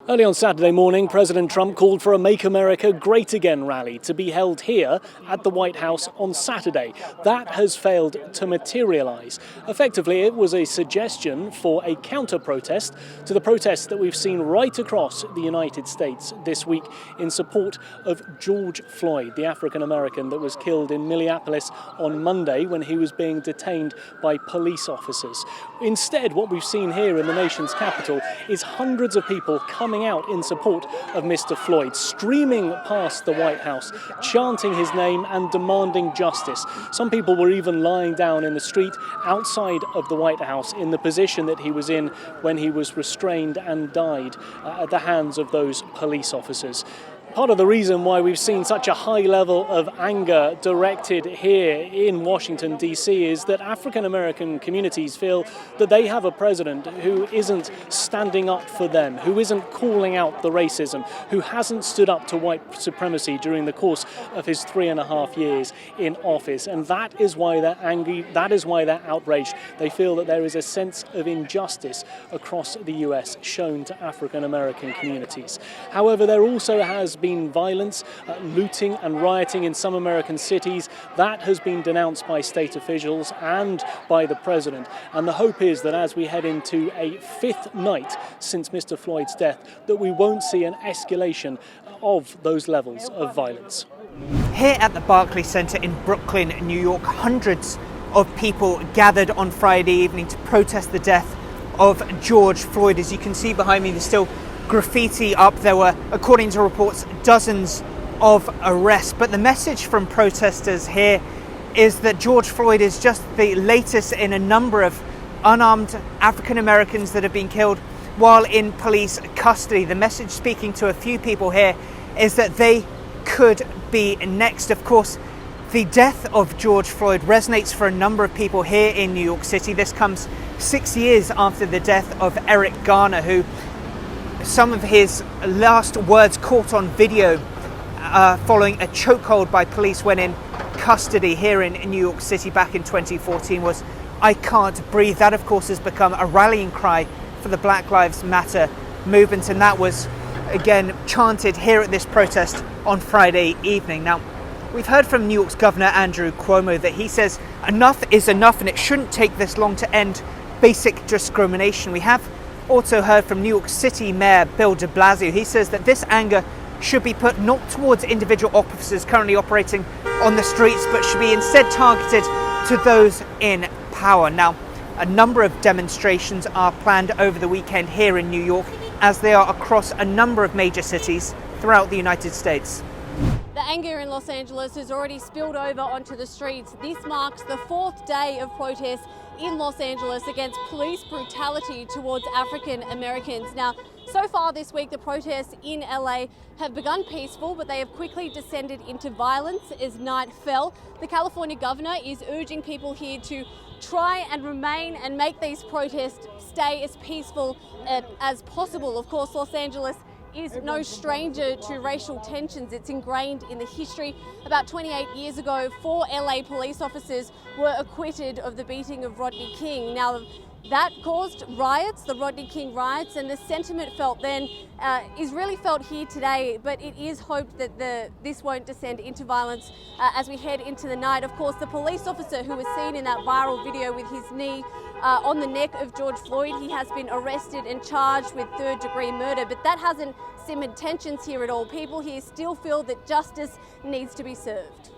Early on Saturday morning, President Trump called for a Make America Great Again rally to be held here at the White House on Saturday. That has failed to materialise. Effectively, it was a suggestion for a counter-protest to the protests that we've seen right across the United States this week in support of George Floyd, the African-American that was killed in Minneapolis on Monday when he was being detained by police officers. Instead, what we've seen here in the nation's capital is hundreds of people coming out in support of Mr. Floyd, streaming past the White House, chanting his name and demanding justice. Some people were even lying down in the street outside of the White House in the position that he was in when he was restrained and died at the hands of those police officers. Part of the reason why we've seen such a high level of anger directed here in Washington, D.C. is that African-American communities feel that they have a president who isn't standing up for them, who isn't calling out the racism, who hasn't stood up to white supremacy during the course of his 3.5 years in office. And that is why they're angry, that is why they're outraged. They feel that there is a sense of injustice across the US shown to African-American communities. However, there also has been violence, looting and rioting in some American cities. That has been denounced by state officials and by the president. And the hope is that as we head into a 5th night since Mr. Floyd's death, that we won't see an escalation of those levels of violence. Here at the Barclays Center in Brooklyn, New York, hundreds of people gathered on Friday evening to protest the death of George Floyd. As you can see behind me, there's still graffiti up. There were, according to reports, dozens of arrests. But the message from protesters here is that George Floyd is just the latest in a number of unarmed African Americans that have been killed while in police custody. The message, speaking to a few people here, is that they could be next. Of course, the death of George Floyd resonates for a number of people here in New York City. This comes 6 years after the death of Eric Garner, who some of his last words caught on video following a chokehold by police when in custody here in New York City back in 2014 was, "I can't breathe." That, of course, has become a rallying cry for the Black Lives Matter movement, and that was again chanted here at this protest on Friday evening. Now, we've heard from New York's Governor Andrew Cuomo that he says enough is enough and it shouldn't take this long to end basic discrimination. We have also heard from New York City Mayor Bill de Blasio. He says that this anger should be put not towards individual officers currently operating on the streets, but should be instead targeted to those in power. Now, a number of demonstrations are planned over the weekend here in New York, as they are across a number of major cities throughout the United States. The anger in Los Angeles has already spilled over onto the streets. This marks the 4th day of protests in Los Angeles against police brutality towards African Americans. Now, so far this week, the protests in LA have begun peaceful, but they have quickly descended into violence as night fell. The California governor is urging people here to try and remain and make these protests stay as peaceful as possible. Of course, Los Angeles is no stranger to racial tensions. It's ingrained in the history. About 28 years ago, 4 LA police officers were acquitted of the beating of Rodney King. Now, that caused riots, the Rodney King riots, and the sentiment felt then is really felt here today, but it is hoped that this won't descend into violence as we head into the night. Of course, the police officer who was seen in that viral video with his knee on the neck of George Floyd, he has been arrested and charged with 3rd-degree murder, but that hasn't simmered tensions here at all. People here still feel that justice needs to be served.